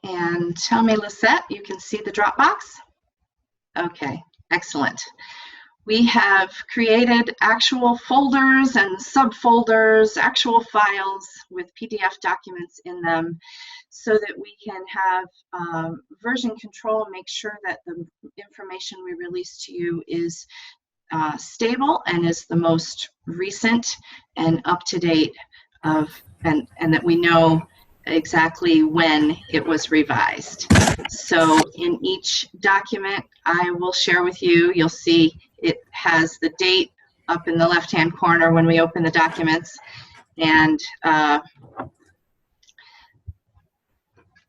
And tell me, Lisette, you can see the Dropbox? Okay, excellent. We have created actual folders and subfolders, actual files with PDF documents in them so that we can have version control, make sure that the information we release to you is stable and is the most recent and up-to-date and that we know exactly when it was revised. So in each document I will share with you, you'll see it has the date up in the left-hand corner when we open the documents, and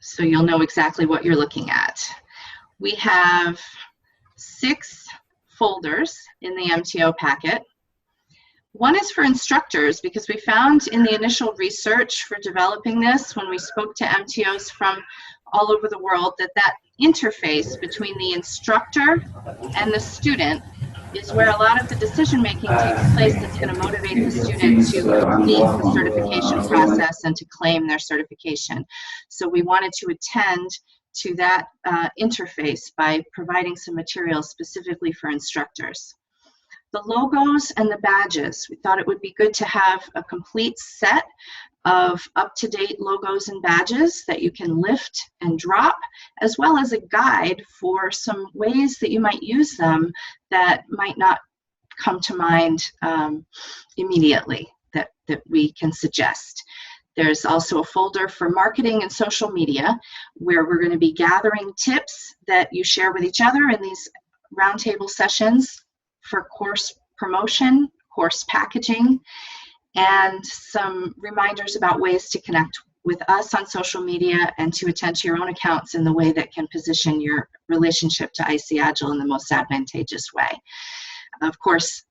so you'll know exactly what you're looking at. We have 6 folders in the MTO packet. One is for instructors, because we found in the initial research for developing this, when we spoke to MTOs from all over the world, that interface between the instructor and the student is where a lot of the decision making takes place that's going to motivate the student to complete the certification process and to claim their certification. So we wanted to attend to that interface by providing some materials specifically for instructors. The logos and the badges, we thought it would be good to have a complete set of up-to-date logos and badges that you can lift and drop, as well as a guide for some ways that you might use them that might not come to mind immediately that we can suggest. There's also a folder for marketing and social media, where we're going to be gathering tips that you share with each other in these roundtable sessions for course promotion, course packaging, and some reminders about ways to connect with us on social media and to attend to your own accounts in the way that can position your relationship to IC Agile in the most advantageous way. Of course,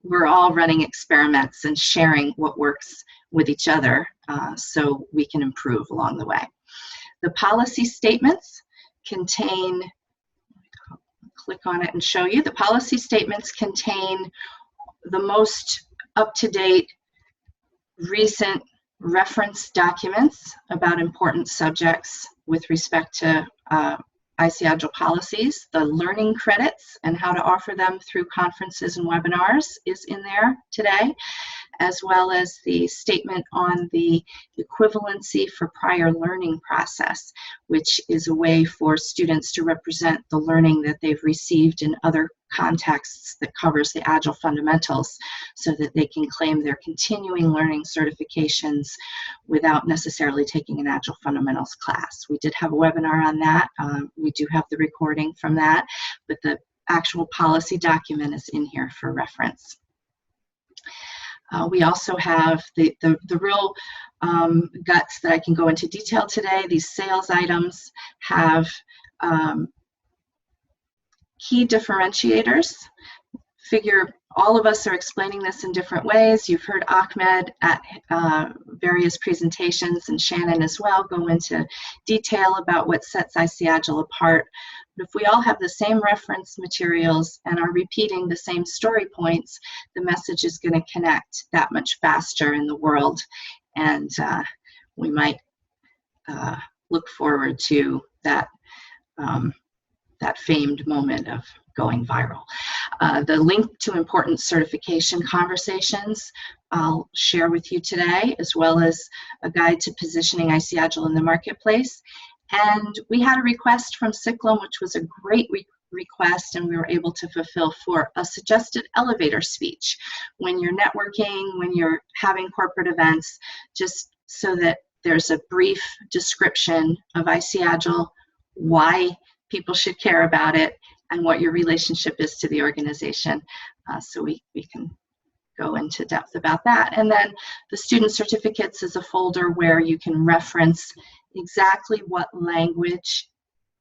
we're all running experiments and sharing what works with each other so we can improve along the way. The policy statements contain, click on it and show you, the policy statements contain the most up-to-date recent reference documents about important subjects with respect to IC Agile policies. The learning credits and how to offer them through conferences and webinars is in there today, as well as the statement on the equivalency for prior learning process, which is a way for students to represent the learning that they've received in other contexts that covers the Agile fundamentals so that they can claim their continuing learning certifications without necessarily taking an Agile fundamentals class. We did have a webinar on that. We do have the recording from that, but the actual policy document is in here for reference. We also have the real guts that I can go into detail today. These sales items have key differentiators. Figure all of us are explaining this in different ways. You've heard Ahmed at various presentations, and Shannon as well, go into detail about what sets IC Agile apart. But if we all have the same reference materials and are repeating the same story points, the message is going to connect that much faster in the world, and we might look forward to that that famed moment of going viral. The link to important certification conversations I'll share with you today, as well as a guide to positioning IC Agile in the marketplace. And we had a request from Cyclone, which was a great request, and we were able to fulfill, for a suggested elevator speech when you're networking, when you're having corporate events, just so that there's a brief description of IC Agile, why people should care about it, and what your relationship is to the organization. So we can go into depth about that. And then the student certificates is a folder where you can reference exactly what language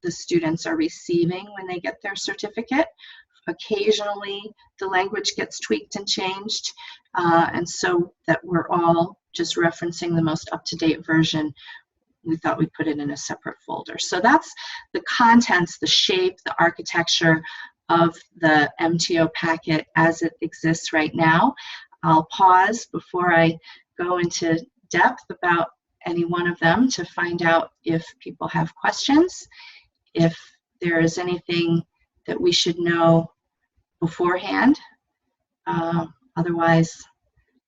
the students are receiving when they get their certificate. Occasionally, the language gets tweaked and changed, and so that we're all just referencing the most up-to-date version, we thought we'd put it in a separate folder. So that's the contents, the shape, the architecture of the MTO packet as it exists right now. I'll pause before I go into depth about any one of them to find out if people have questions, if there is anything that we should know beforehand. Otherwise,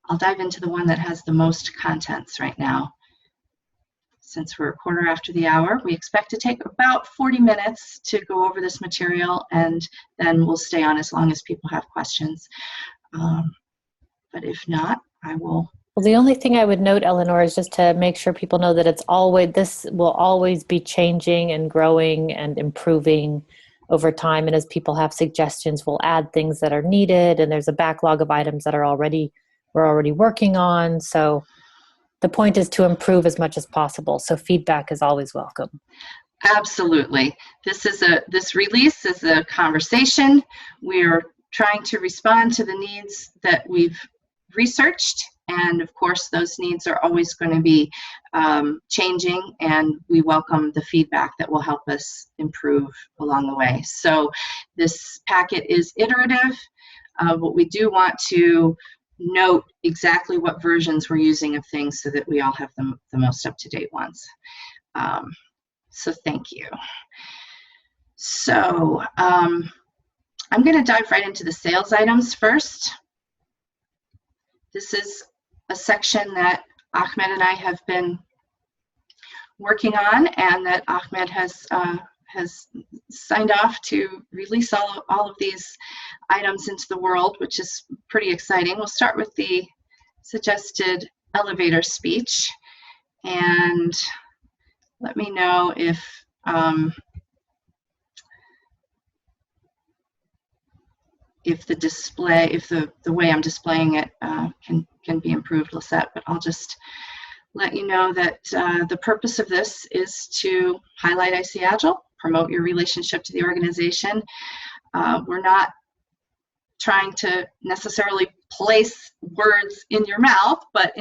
I'll dive into the one that has the most contents right now. Since we're a quarter after the hour, we expect to take about 40 minutes to go over this material, and then we'll stay on as long as people have questions. But if not, I will. Well, the only thing I would note, Eleanor, is just to make sure people know that this will always be changing and growing and improving over time. And as people have suggestions, we'll add things that are needed. And there's a backlog of items that we're already working on. So the point is to improve as much as possible. So feedback is always welcome. Absolutely. This release is a conversation. We're trying to respond to the needs that we've researched, and of course those needs are always going to be changing, and we welcome the feedback that will help us improve along the way. So this packet is iterative, but we do want to note exactly what versions we're using of things so that we all have the most up-to-date ones. So thank you. So I'm going to dive right into the sales items first. This is a section that Ahmed and I have been working on, and that Ahmed has signed off to release all of these items into the world, which is pretty exciting. We'll start with the suggested elevator speech, and let me know if the display, if the way I'm displaying it can be improved, Lisette, but I'll just let you know that the purpose of this is to highlight IC Agile, promote your relationship to the organization. We're not trying to necessarily place words in your mouth, but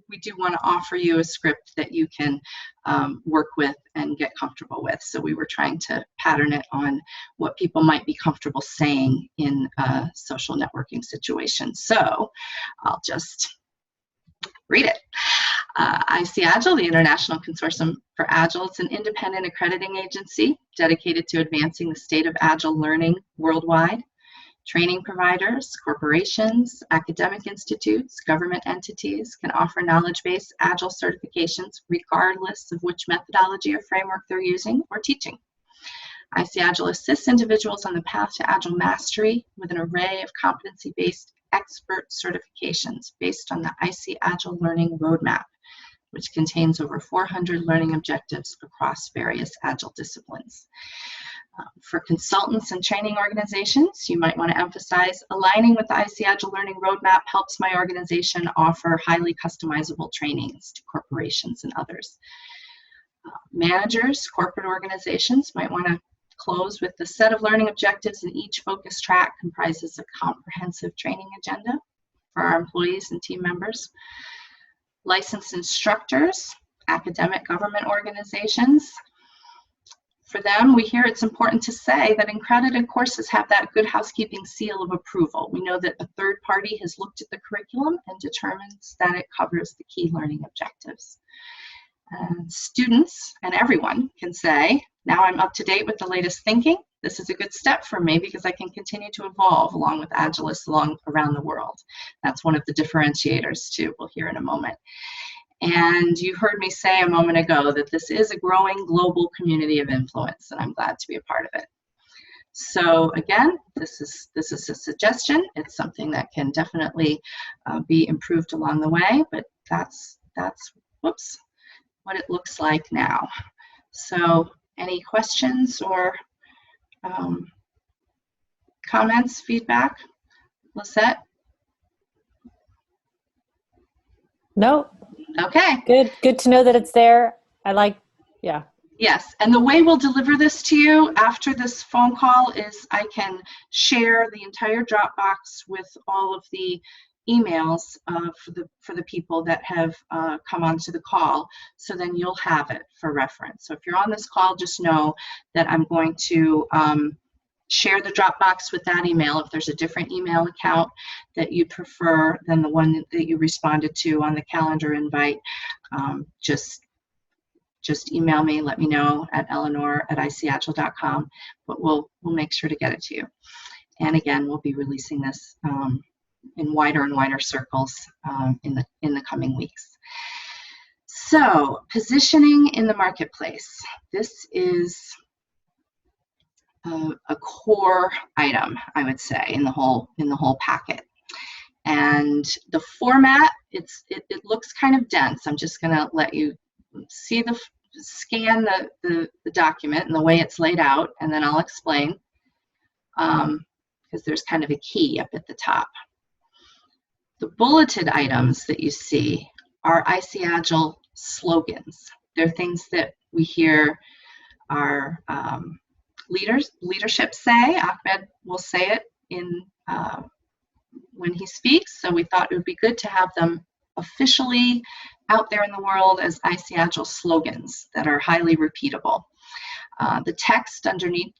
we do want to offer you a script that you can work with and get comfortable with. So we were trying to pattern it on what people might be comfortable saying in a social networking situation. So I'll just read it. IC Agile, the International Consortium for Agile, it's an independent accrediting agency dedicated to advancing the state of Agile learning worldwide. Training providers, corporations, academic institutes, government entities can offer knowledge-based Agile certifications regardless of which methodology or framework they're using or teaching. IC Agile assists individuals on the path to Agile mastery with an array of competency-based expert certifications based on the IC Agile Learning Roadmap, which contains over 400 learning objectives across various Agile disciplines. For consultants and training organizations, you might want to emphasize aligning with the IC Agile Learning Roadmap helps my organization offer highly customizable trainings to corporations and others. Managers, corporate organizations might want to close with the set of learning objectives, and each focus track comprises a comprehensive training agenda for our employees and team members. Licensed instructors, academic government organizations, for them, we hear it's important to say that accredited courses have that good housekeeping seal of approval. We know that a third party has looked at the curriculum and determines that it covers the key learning objectives. And students and everyone can say, now I'm up to date with the latest thinking. This is a good step for me because I can continue to evolve along with Agilists around the world. That's one of the differentiators too, we'll hear in a moment. And you heard me say a moment ago that this is a growing global community of influence, and I'm glad to be a part of it. So again, this is a suggestion. It's something that can definitely be improved along the way, but that's whoops, what it looks like now. So any questions or comments, feedback? Lisette? No. Okay. Good to know that it's there. Yeah. Yes, and the way we'll deliver this to you after this phone call is I can share the entire Dropbox with all of the emails for the people that have come onto the call, so then you'll have it for reference. So if you're on this call, just know that I'm going to share the Dropbox with that email. If there's a different email account that you prefer than the one that you responded to on the calendar invite, just email me, let me know at eleanor@icagile.com, but we'll make sure to get it to you. And again, we'll be releasing this in wider and wider circles in the coming weeks. So, positioning in the marketplace. This is a core item, I would say, in the whole packet. And the format, it looks kind of dense. I'm just going to let you scan the document and the way it's laid out, and then I'll explain, because there's kind of a key up at the top. The bulleted items that you see are IC Agile slogans. They're things that we hear our leadership say. Ahmed will say it when he speaks, so we thought it would be good to have them officially out there in the world as IC Agile slogans that are highly repeatable. The text underneath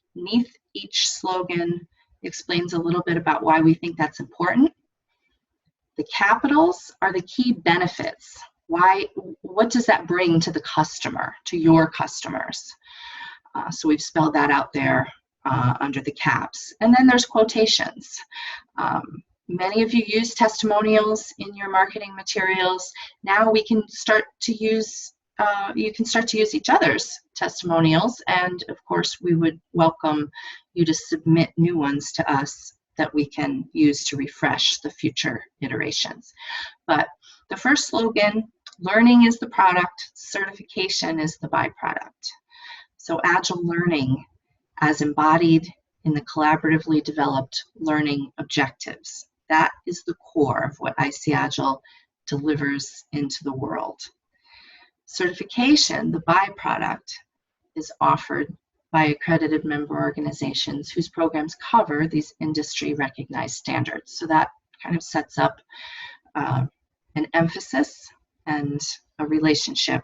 each slogan explains a little bit about why we think that's important. The capitals are the key benefits. What does that bring to the customer, to your customers? So we've spelled that out there under the caps. And then there's quotations. Many of you use testimonials in your marketing materials. Now we can start to use, you can start to use each other's testimonials, and of course we would welcome you to submit new ones to us that we can use to refresh the future iterations. But the first slogan, learning is the product, certification is the byproduct. So Agile learning as embodied in the collaboratively developed learning objectives. That is the core of what IC Agile delivers into the world. Certification, the byproduct, is offered by accredited member organizations whose programs cover these industry recognized standards. So that kind of sets up an emphasis and a relationship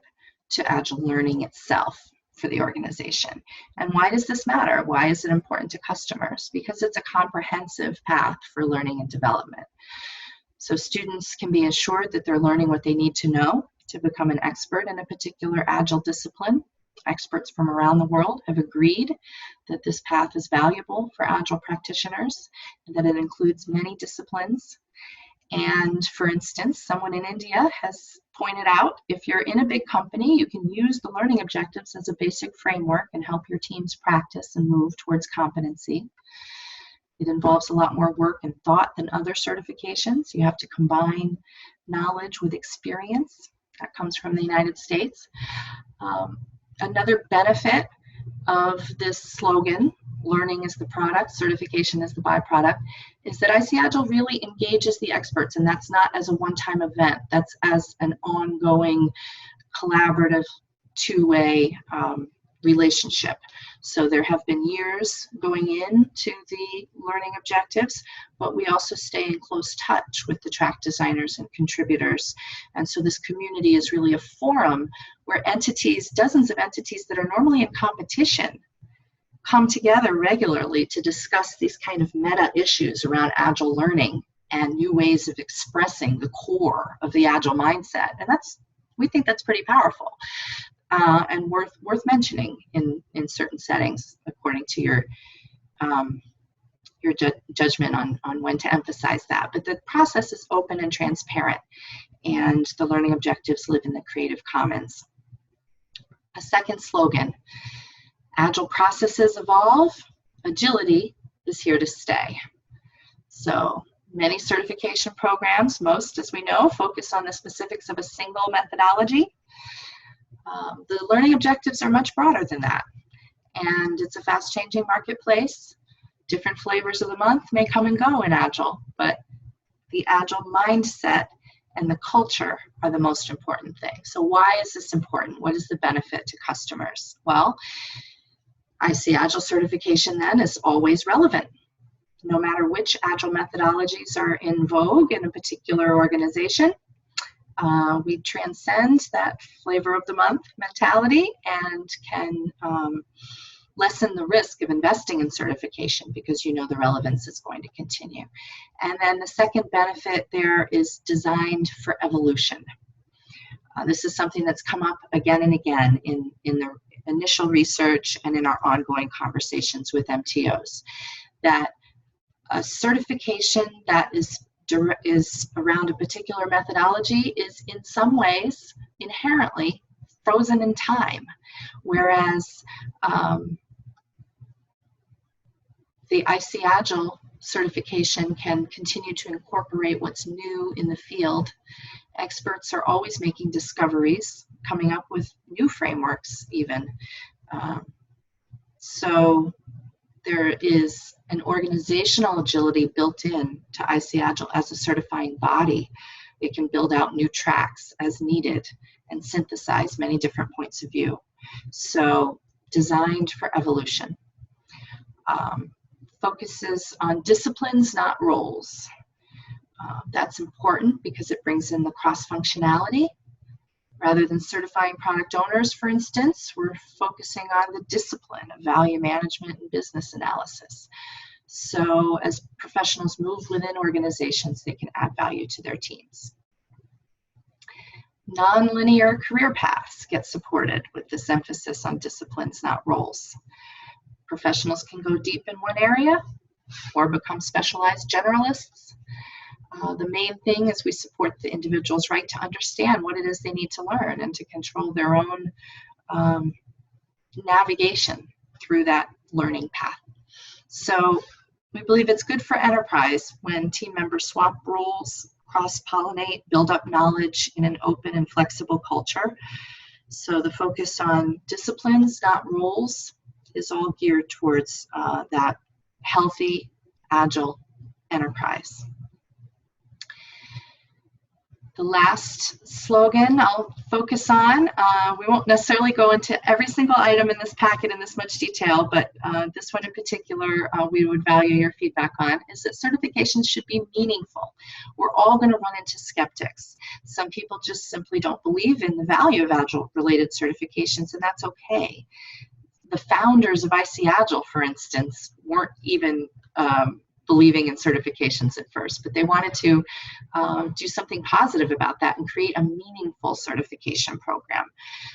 to Agile learning itself for the organization. And why does this matter? Why is it important to customers? Because it's a comprehensive path for learning and development. So students can be assured that they're learning what they need to know to become an expert in a particular Agile discipline. Experts from around the world have agreed that this path is valuable for Agile practitioners and that it includes many disciplines. And for instance, someone in India has pointed out, if you're in a big company, you can use the learning objectives as a basic framework and help your teams practice and move towards competency. It involves a lot more work and thought than other certifications. You have to combine knowledge with experience. That comes from the United States. Another benefit of this slogan, learning is the product, certification is the byproduct, is that IC Agile really engages the experts, and that's not as a one-time event. That's as an ongoing, collaborative, two-way relationship. So there have been years going into the learning objectives, but we also stay in close touch with the track designers and contributors. And so this community is really a forum where entities, dozens of entities that are normally in competition, come together regularly to discuss these kind of meta issues around Agile learning and new ways of expressing the core of the Agile mindset. And we think that's pretty powerful. And worth mentioning in certain settings, according to your judgment on when to emphasize that. But the process is open and transparent, and the learning objectives live in the Creative Commons. A second slogan, Agile processes evolve, agility is here to stay. So many certification programs, most as we know, focus on the specifics of a single methodology. The learning objectives are much broader than that, and it's a fast-changing marketplace. Different flavors of the month may come and go in Agile, but the Agile mindset and the culture are the most important thing. So why is this important? What is the benefit to customers? Well, IC Agile certification then is always relevant. No matter which Agile methodologies are in vogue in a particular organization, we transcend that flavor of the month mentality and can lessen the risk of investing in certification because you know the relevance is going to continue. And then the second benefit there is designed for evolution. This is something that's come up again and again in the initial research and in our ongoing conversations with MTOs, that a certification that is around a particular methodology is in some ways inherently frozen in time, whereas the IC Agile certification can continue to incorporate what's new in the field. Experts are always making discoveries, coming up with new frameworks even. So there is an organizational agility built in to IC Agile as a certifying body. It can build out new tracks as needed and synthesize many different points of view. So designed for evolution. Focuses on disciplines, not roles. That's important because it brings in the cross-functionality. Rather than certifying product owners, for instance, we're focusing on the discipline of value management and business analysis. So as professionals move within organizations, they can add value to their teams. Non-linear career paths get supported with this emphasis on disciplines, not roles. Professionals can go deep in one area or become specialized generalists. The main thing is we support the individual's right to understand what it is they need to learn and to control their own navigation through that learning path. So we believe it's good for enterprise when team members swap roles, cross-pollinate, build up knowledge in an open and flexible culture. So the focus on disciplines, not roles, is all geared towards that healthy, agile enterprise. The last slogan I'll focus on, we won't necessarily go into every single item in this packet in this much detail, but this one in particular we would value your feedback on, is that certifications should be meaningful. We're all going to run into skeptics. Some people just simply don't believe in the value of Agile-related certifications, and that's okay. The founders of IC Agile, for instance, weren't even believing in certifications at first, but they wanted to do something positive about that and create a meaningful certification program.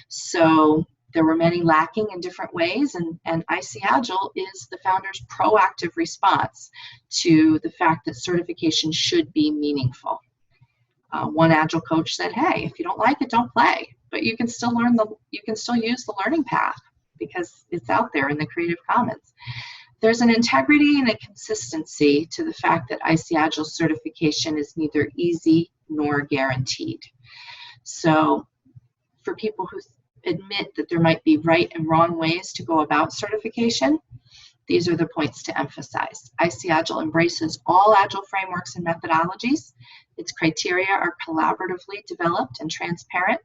So there were many lacking in different ways, and IC Agile is the founders' proactive response to the fact that certification should be meaningful. One Agile coach said, "Hey, if you don't like it, don't play, but you can still learn you can still use the learning path because it's out there in the Creative Commons." There's an integrity and a consistency to the fact that IC Agile certification is neither easy nor guaranteed. So for people who admit that there might be right and wrong ways to go about certification, these are the points to emphasize. IC Agile embraces all Agile frameworks and methodologies. Its criteria are collaboratively developed and transparent,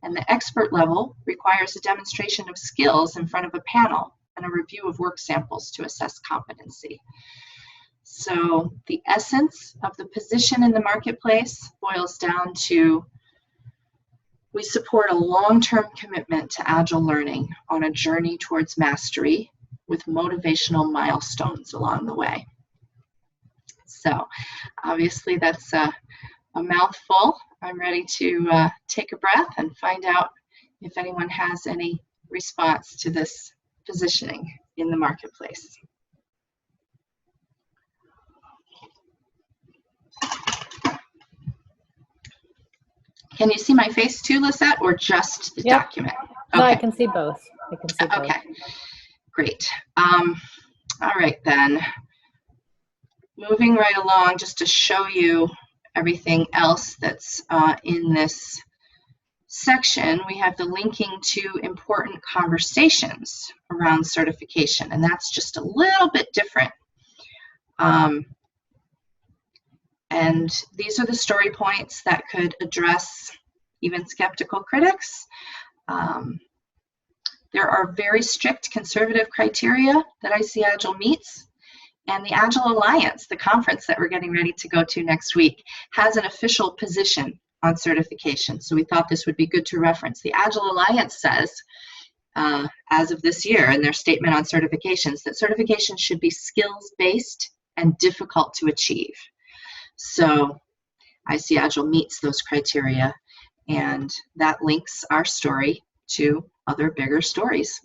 and the expert level requires a demonstration of skills in front of a panel and a review of work samples to assess competency. So the essence of the position in the marketplace boils down to, we support a long-term commitment to Agile learning on a journey towards mastery with motivational milestones along the way. So obviously that's a mouthful. I'm ready to take a breath and find out if anyone has any response to this positioning in the marketplace. Can you see my face too, Lisette, or just the document? Okay. No, I can see both. I can see both. Okay, great. All right then. Moving right along, just to show you everything else that's in this section, we have the linking to important conversations around certification, and that's just a little bit different. And these are the story points that could address even skeptical critics. There are very strict conservative criteria that IC Agile meets, and the Agile Alliance, the conference that we're getting ready to go to next week, has an official position on certification. So we thought this would be good to reference. The Agile Alliance says as of this year in their statement on certifications, that certifications should be skills-based and difficult to achieve. So IC Agile meets those criteria, and that links our story to other bigger stories.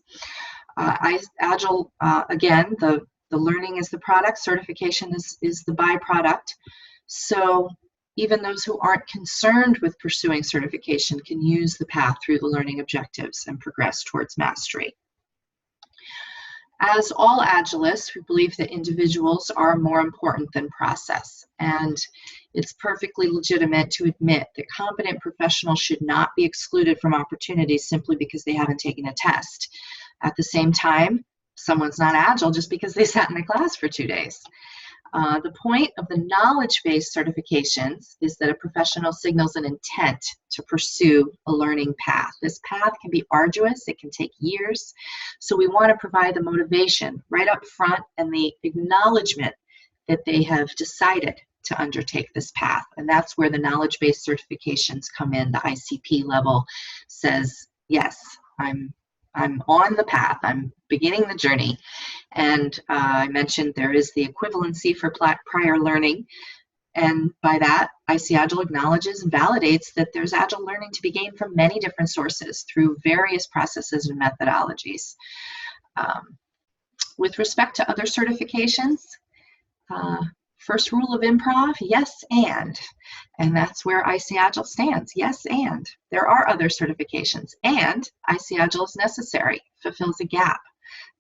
Agile, again, the learning is the product, certification is the byproduct. So even those who aren't concerned with pursuing certification can use the path through the learning objectives and progress towards mastery. As all Agilists, we believe that individuals are more important than process, and it's perfectly legitimate to admit that competent professionals should not be excluded from opportunities simply because they haven't taken a test. At the same time, someone's not Agile just because they sat in a class for 2 days. The point of the knowledge-based certifications is that a professional signals an intent to pursue a learning path. This path can be arduous, it can take years, so we want to provide the motivation right up front and the acknowledgement that they have decided to undertake this path. And that's where the knowledge-based certifications come in. The ICP level says, yes, I'm on the path, I'm beginning the journey. And I mentioned there is the equivalency for prior learning. And by that, IC Agile acknowledges and validates that there's Agile learning to be gained from many different sources through various processes and methodologies. With respect to other certifications, first rule of improv, yes and that's where IC Agile stands, yes and. There are other certifications, and IC Agile is necessary, fulfills a gap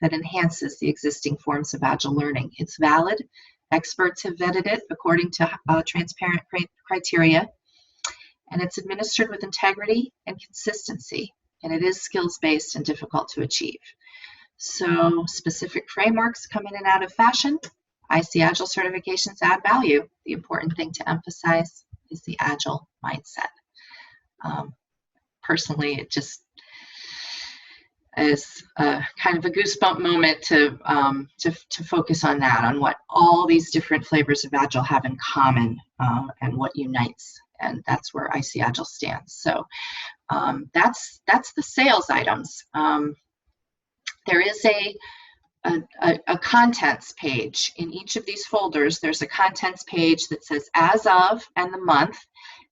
that enhances the existing forms of Agile learning. It's valid, experts have vetted it according to transparent criteria, and it's administered with integrity and consistency, and it is skills-based and difficult to achieve. So specific frameworks come in and out of fashion. IC Agile certifications add value. The important thing to emphasize is the Agile mindset. Personally, it just is kind of a goosebump moment to focus on that, on what all these different flavors of Agile have in common and what unites, and that's where IC Agile stands. So that's the sales items. There is a contents page. In each of these folders, there's a contents page that says as of and the month,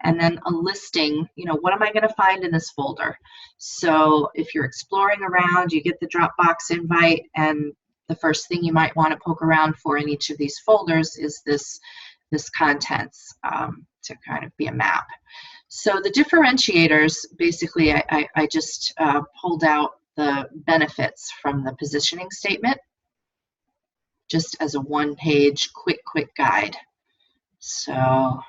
and then a listing, what am I going to find in this folder? So if you're exploring around, you get the Dropbox invite, and the first thing you might want to poke around for in each of these folders is this contents to kind of be a map. So the differentiators, basically, I just pulled out the benefits from the positioning statement, just as a one-page quick guide. So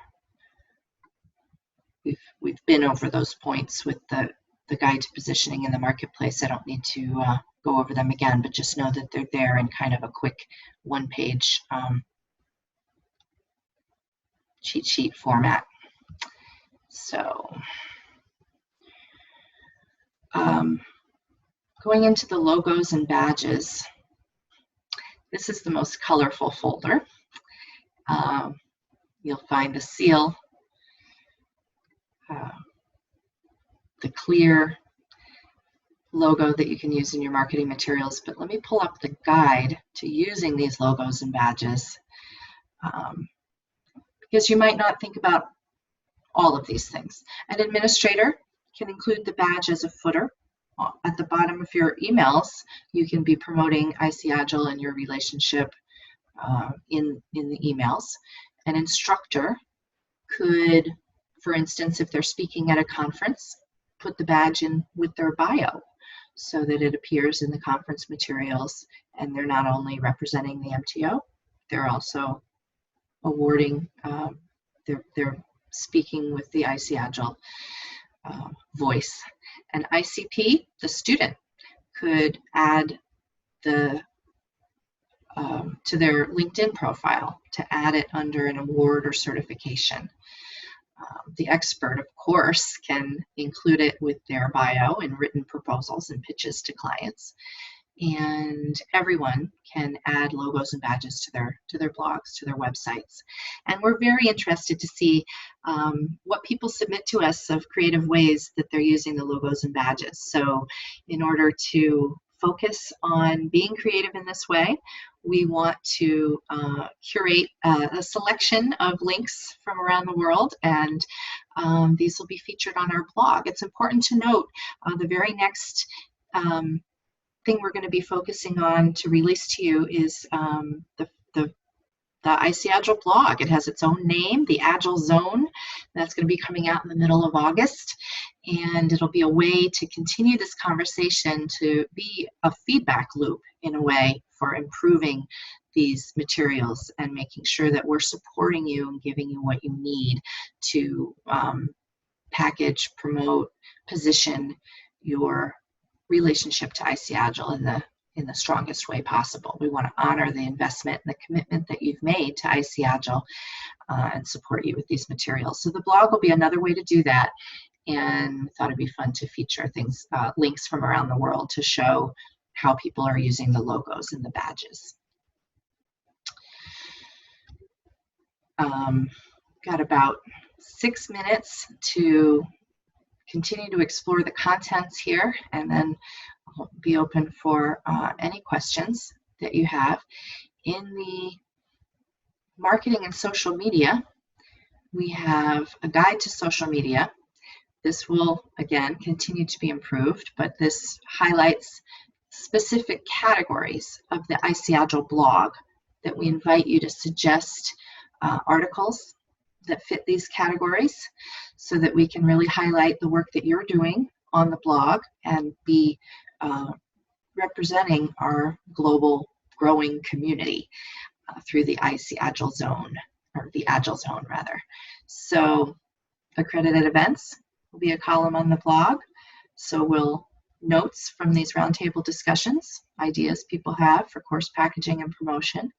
we've been over those points with the guide to positioning in the marketplace. I don't need to go over them again, but just know that they're there in kind of a quick one-page cheat sheet format. So going into the logos and badges, this is the most colorful folder. You'll find the seal, the clear logo that you can use in your marketing materials, but let me pull up the guide to using these logos and badges, because you might not think about all of these things. An administrator can include the badge as a footer. At the bottom of your emails, you can be promoting IC Agile and your relationship in the emails. An instructor could, for instance, if they're speaking at a conference, put the badge in with their bio so that it appears in the conference materials, and they're not only representing the MTO, they're also awarding, they're speaking with the IC Agile voice. An ICP, the student, could add the to their LinkedIn profile to add it under an award or certification. The expert, of course, can include it with their bio in written proposals and pitches to clients. and everyone can add logos and badges to their blogs, to their websites. And we're very interested to see what people submit to us of creative ways that they're using the logos and badges. So in order to focus on being creative in this way, we want to curate a selection of links from around the world, and these will be featured on our blog. It's important to note the very next thing we're going to be focusing on to release to you is the IC Agile blog. It has its own name, the Agile Zone. That's going to be coming out in the middle of August, and it'll be a way to continue this conversation, to be a feedback loop in a way for improving these materials and making sure that we're supporting you and giving you what you need to package, promote, position your relationship to IC Agile in the strongest way possible. We want to honor the investment and the commitment that you've made to IC Agile and support you with these materials. So the blog will be another way to do that, and thought it'd be fun to feature things, links from around the world to show how people are using the logos and the badges. Got about 6 minutes to continue to explore the contents here, and then I'll be open for any questions that you have. In the marketing and social media, we have a guide to social media. This will, again, continue to be improved, but this highlights specific categories of the IC Agile blog that we invite you to suggest articles that fit these categories, so that we can really highlight the work that you're doing on the blog and be representing our global growing community through the IC Agile Zone, or the Agile Zone rather. So Accredited Events will be a column on the blog. So we'll notes from these roundtable discussions, ideas people have for course packaging and promotion,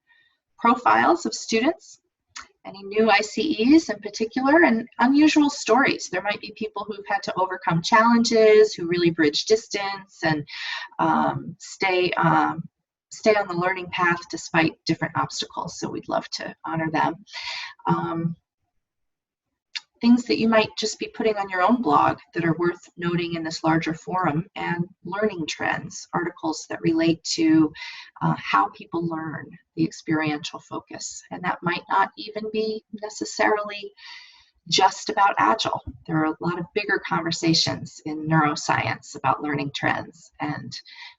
profiles of students, any new ICEs in particular, and unusual stories. There might be people who've had to overcome challenges, who really bridge distance and stay on the learning path despite different obstacles. So we'd love to honor them. Things that you might just be putting on your own blog that are worth noting in this larger forum, and learning trends, articles that relate to how people learn, the experiential focus. And that might not even be necessarily just about Agile. There are a lot of bigger conversations in neuroscience about learning trends, and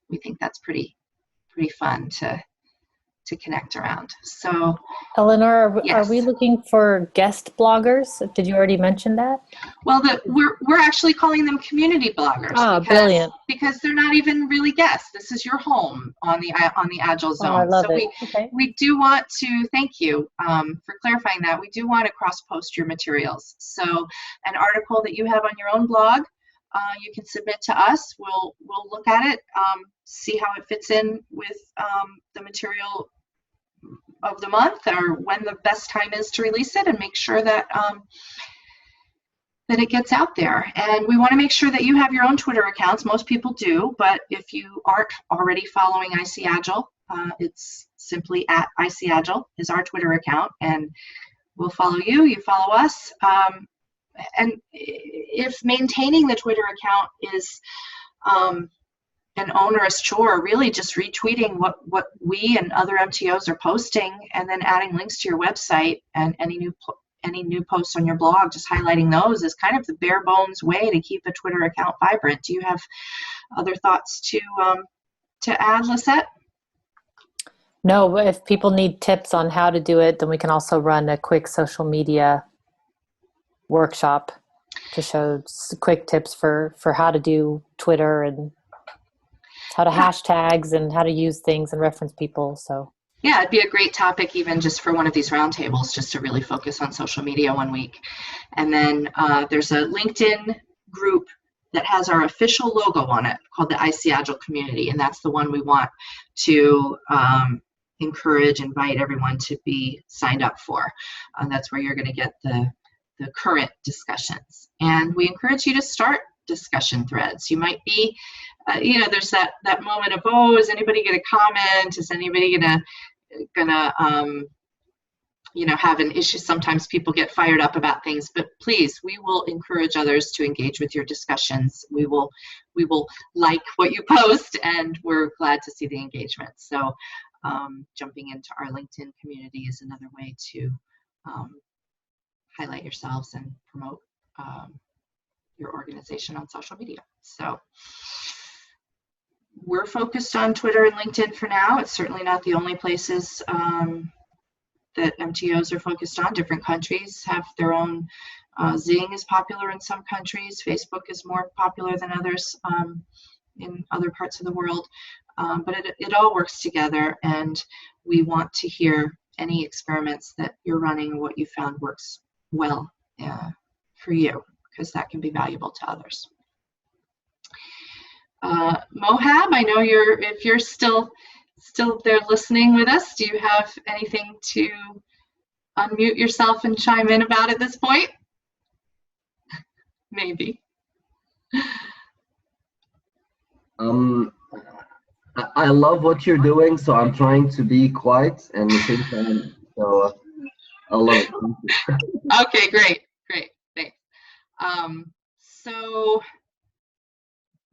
we think that's pretty fun to connect around. So Eleanor, yes. Are we looking for guest bloggers? Did you already mention that? Well, we're actually calling them community bloggers. Oh, brilliant. Because they're not even really guests. This is your home on the Agile Zone. Oh, I love so it. We do want to thank you for clarifying that. We do want to cross-post your materials. So an article that you have on your own blog, you can submit to us. We'll look at it, see how it fits in with the material of the month, or when the best time is to release it, and make sure that that it gets out there. And we want to make sure that you have your own Twitter accounts. Most people do, but if you aren't already following IC Agile, it's simply at IC Agile is our Twitter account, and we'll follow you, you follow us. And if maintaining the Twitter account is an onerous chore, really just retweeting what we and other MTOs are posting, and then adding links to your website and any new posts on your blog, just highlighting those is kind of the bare bones way to keep a Twitter account vibrant. Do you have other thoughts to add, Lisette? No, if people need tips on how to do it, then we can also run a quick social media workshop to show quick tips for how to do Twitter and how to hashtags and how to use things and reference people. So yeah, it'd be a great topic even just for one of these roundtables, just to really focus on social media one week. And then there's a LinkedIn group that has our official logo on it called the IC Agile Community, and that's the one we want to encourage, invite everyone to be signed up for. That's where you're going to get the current discussions. And we encourage you to start discussion threads. You might be, there's that moment of, oh, is anybody going to comment? Is anybody gonna have an issue? Sometimes people get fired up about things, but please, we will encourage others to engage with your discussions. We will like what you post, and we're glad to see the engagement. So jumping into our LinkedIn community is another way to highlight yourselves and promote your organization on social media. So we're focused on Twitter and LinkedIn for now. It's certainly not the only places that MTOs are focused on. Different countries have their own. Zing is popular in some countries. Facebook is more popular than others in other parts of the world. But it all works together, and we want to hear any experiments that you're running, what you found works well for you, because that can be valuable to others. Mohab, I know if you're still there listening with us, do you have anything to unmute yourself and chime in about at this point? Maybe. I love what you're doing, so I'm trying to be quiet and at the same time, so I love it. Thank you. Okay, great, thanks. So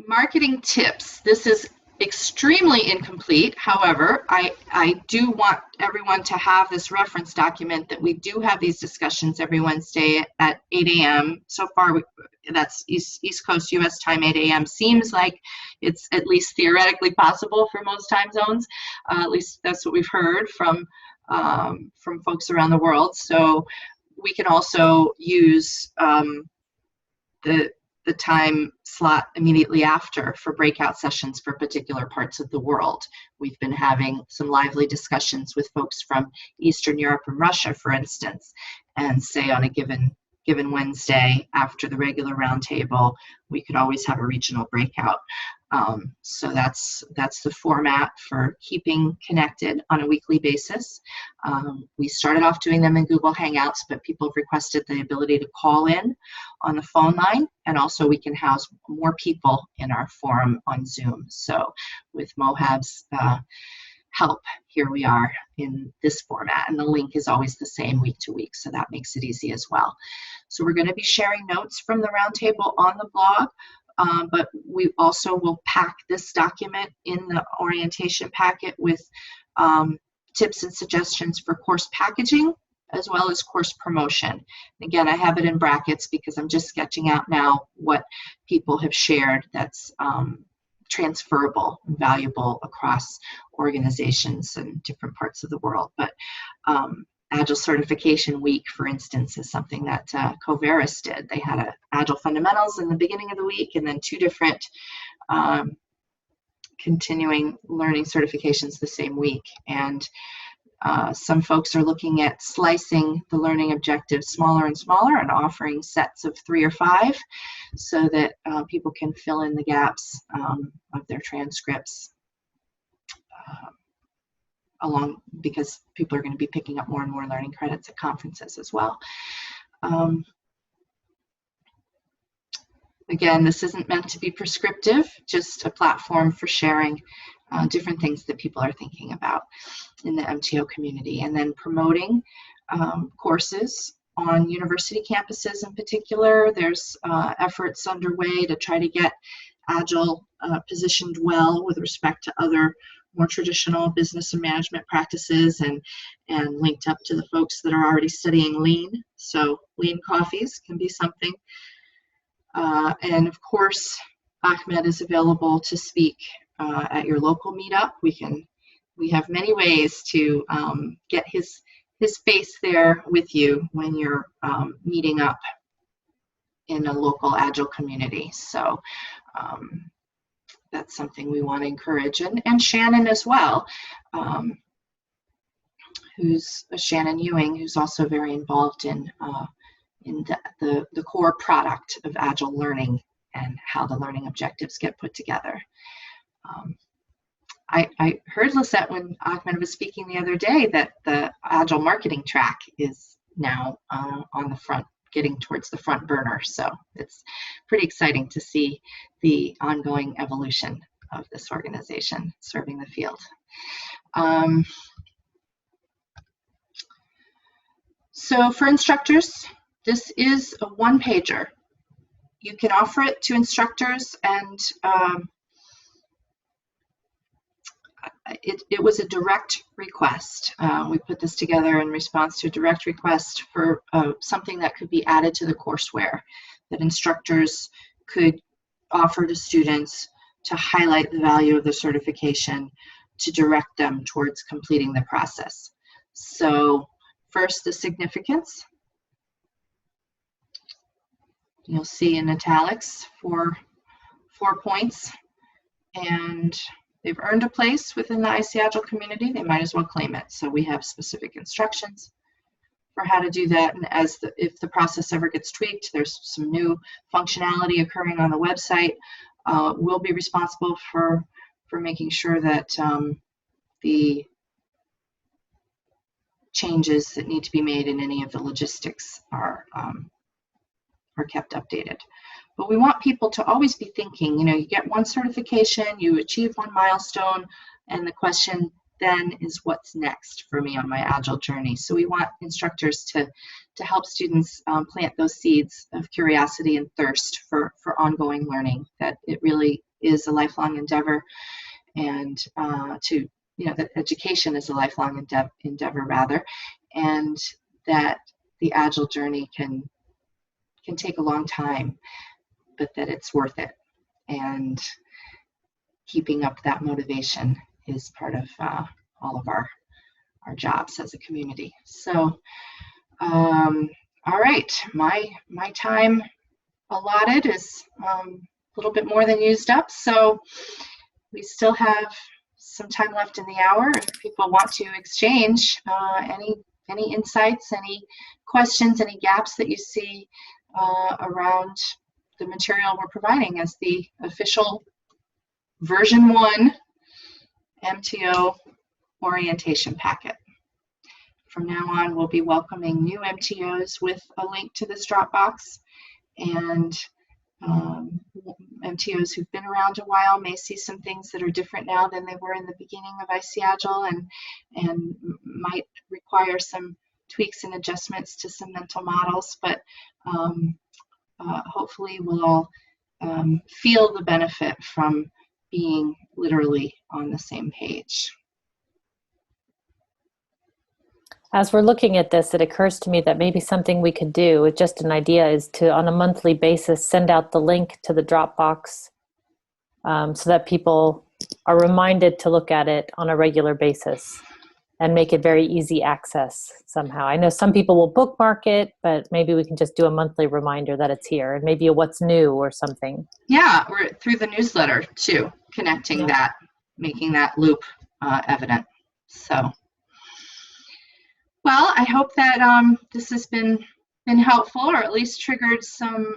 marketing tips. This is extremely incomplete. However, I do want everyone to have this reference document that we do have these discussions every Wednesday at 8 a.m. So far, that's East Coast U.S. time, 8 a.m. Seems like it's at least theoretically possible for most time zones. At least that's what we've heard from folks around the world. So we can also use the time slot immediately after for breakout sessions for particular parts of the world. We've been having some lively discussions with folks from Eastern Europe and Russia, for instance, and say on a given Wednesday after the regular roundtable, we could always have a regional breakout. So that's the format for keeping connected on a weekly basis. We started off doing them in Google Hangouts, but people have requested the ability to call in on the phone line, and also we can house more people in our forum on Zoom. So with Mohab's help, here we are in this format, and the link is always the same week to week, so that makes it easy as well. So we're going to be sharing notes from the roundtable on the blog. But we also will pack this document in the orientation packet with tips and suggestions for course packaging as well as course promotion. Again, I have it in brackets because I'm just sketching out now what people have shared that's transferable and valuable across organizations and different parts of the world. But Agile Certification Week, for instance, is something that Coveris did. They had Agile Fundamentals in the beginning of the week, and then 2 different continuing learning certifications the same week. And some folks are looking at slicing the learning objectives smaller and smaller and offering sets of 3 or 5 so that people can fill in the gaps of their transcripts. Because people are going to be picking up more and more learning credits at conferences as well. Again, this isn't meant to be prescriptive, just a platform for sharing different things that people are thinking about in the MTO community, and then promoting courses on university campuses in particular. There's efforts underway to try to get Agile positioned well with respect to other more traditional business and management practices, and linked up to the folks that are already studying lean. So lean coffees can be something. And of course, Ahmed is available to speak at your local meetup. We have many ways to get his face there with you when you're meeting up in a local Agile community. So that's something we want to encourage. And Shannon as well, who's Shannon Ewing, who's also very involved in the core product of Agile learning and how the learning objectives get put together. I heard, Lisette, when Ahmed was speaking the other day, that the Agile marketing track is now on the front, getting towards the front burner. So it's pretty exciting to see the ongoing evolution of this organization serving the field. So for instructors, this is a one-pager. You can offer it to instructors, and it was a direct request. We put this together in response to a direct request for something that could be added to the courseware that instructors could offer to students to highlight the value of the certification, to direct them towards completing the process. So first, the significance. You'll see in italics 4 points, and they've earned a place within the IC Agile community. They might as well claim it. So we have specific instructions for how to do that, and if the process ever gets tweaked, there's some new functionality occurring on the website. We'll be responsible for making sure that the changes that need to be made in any of the logistics are kept updated. But we want people to always be thinking, you get one certification, you achieve one milestone, and the question then is, what's next for me on my Agile journey? So we want instructors to help students plant those seeds of curiosity and thirst for ongoing learning, that it really is a lifelong endeavor, and that education is a lifelong endeavor rather, and that the Agile journey can take a long time, but that it's worth it. And keeping up that motivation is part of all of our jobs as a community. So, all right, my time allotted is a little bit more than used up, so we still have some time left in the hour. If people want to exchange any insights, any questions, any gaps that you see around the material we're providing as the official version 1 MTO orientation packet. From now on, we'll be welcoming new MTOs with a link to this Dropbox, and MTOs who've been around a while may see some things that are different now than they were in the beginning of IC Agile, and might require some tweaks and adjustments to some mental models, but hopefully we'll all feel the benefit from being literally on the same page. As we're looking at this, it occurs to me that maybe something we could do, with just an idea, is to, on a monthly basis, send out the link to the Dropbox so that people are reminded to look at it on a regular basis and make it very easy access somehow. I know some people will bookmark it, but maybe we can just do a monthly reminder that it's here, and maybe a what's new or something. Yeah, or through the newsletter too, connecting that, making that loop evident. So, well, I hope that this has been helpful, or at least triggered some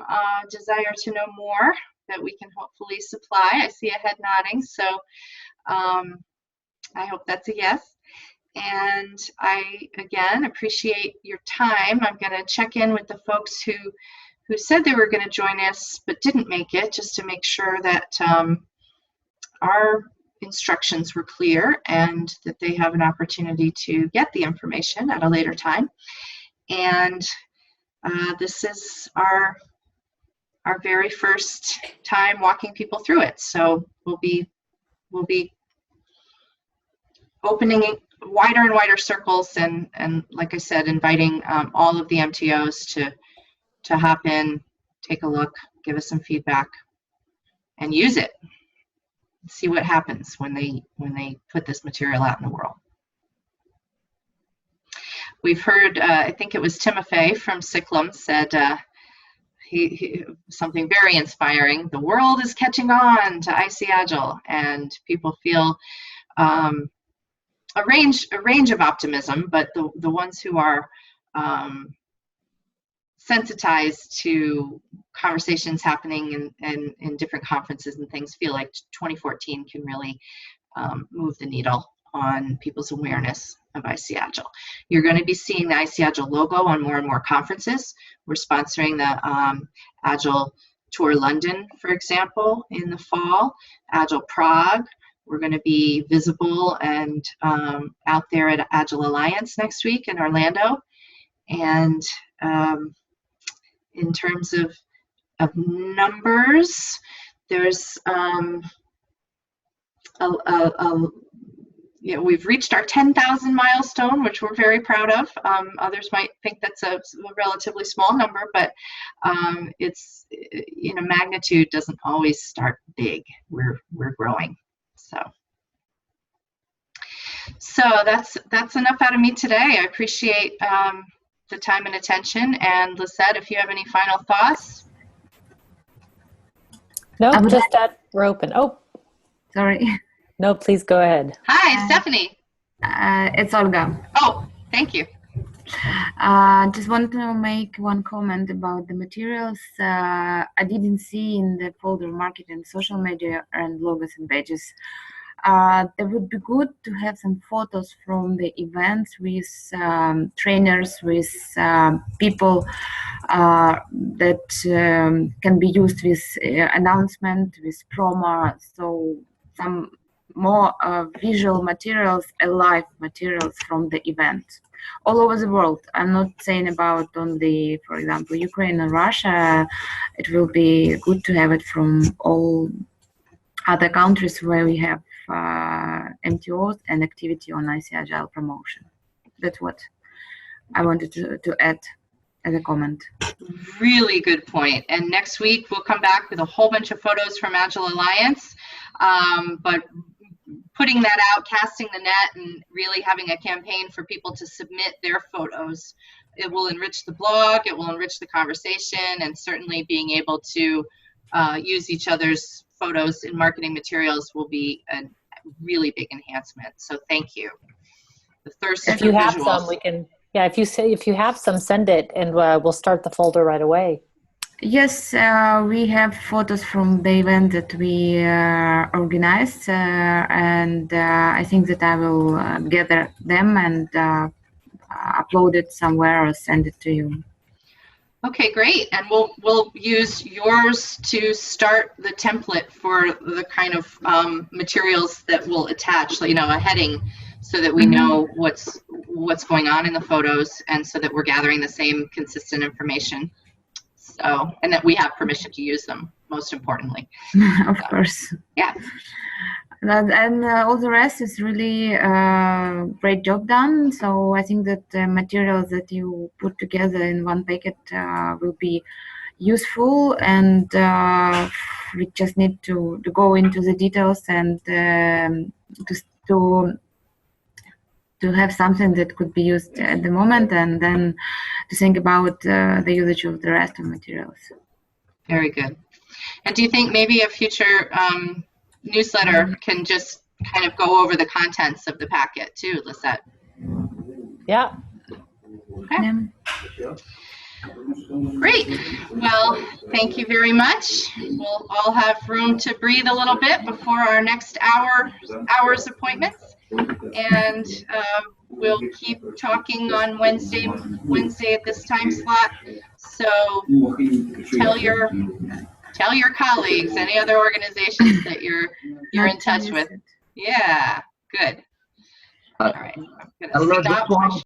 desire to know more that we can hopefully supply. I see a head nodding, so I hope that's a yes. And I, again, appreciate your time. I'm going to check in with the folks who said they were going to join us but didn't make it, just to make sure that our instructions were clear and that they have an opportunity to get the information at a later time. And this is our very first time walking people through it, so we'll be opening wider and wider circles, and like I said, inviting all of the MTOs to hop in, take a look, give us some feedback, and use it. See what happens when they put this material out in the world. We've heard, I think it was Timofey from Cyclum said he something very inspiring. The world is catching on to IC Agile, and people feel a range of optimism, but the ones who are sensitized to conversations happening in different conferences and things feel like 2014 can really move the needle on people's awareness of IC Agile. You're going to be seeing the IC Agile logo on more and more conferences. We're sponsoring the Agile Tour London, for example, in the fall, Agile Prague. We're going to be visible and out there at Agile Alliance next week in Orlando. And in terms of numbers, there's we've reached our 10,000 milestone, which we're very proud of. Others might think that's a relatively small number, but it's, magnitude doesn't always start big. We're growing. So that's enough out of me today. I appreciate the time and attention. And Lisette, if you have any final thoughts. No, just that we're open. Oh, sorry. No, please go ahead. Hi, Stephanie. It's Olga. Oh, thank you. Just want to make one comment about the materials. I didn't see in the folder marketing and social media and logos and badges. It would be good to have some photos from the events with trainers, with people that can be used with announcement, with promo, so some more visual materials, alive materials from the event all over the world. I'm not saying about only, for example, Ukraine and Russia. It will be good to have it from all other countries where we have MTOs and activity on IC Agile promotion. That's what I wanted to add as a comment. Really good point. And next week we'll come back with a whole bunch of photos from Agile Alliance, but putting that out, casting the net, and really having a campaign for people to submit their photos. It will enrich the blog, it will enrich the conversation, and certainly being able to use each other's photos in marketing materials will be a really big enhancement. So thank you. The thirst If for you have visuals. some, we can, yeah, if you have some, send it, and we'll start the folder right away. Yes, we have photos from the event that we organized, and I think that I will gather them and upload it somewhere or send it to you. Okay, great. And we'll use yours to start the template for the kind of materials that we'll attach, a heading, so that we know what's going on in the photos, and so that we're gathering the same consistent information. So, and that we have permission to use them, most importantly. Of course. Yeah. And all the rest is really great job done. So I think that the materials that you put together in one packet will be useful, and we just need to go into the details and to have something that could be used at the moment, and then to think about the usage of the rest of materials. Very good. And do you think maybe a future newsletter can just kind of go over the contents of the packet too, Lisette? Yeah. Okay. Yeah. Great. Well, thank you very much. We'll all have room to breathe a little bit before our next hour's appointments. And we'll keep talking on Wednesday at this time slot. So tell your colleagues, any other organizations that you're in touch with. Yeah, good. All right. I'm gonna stop.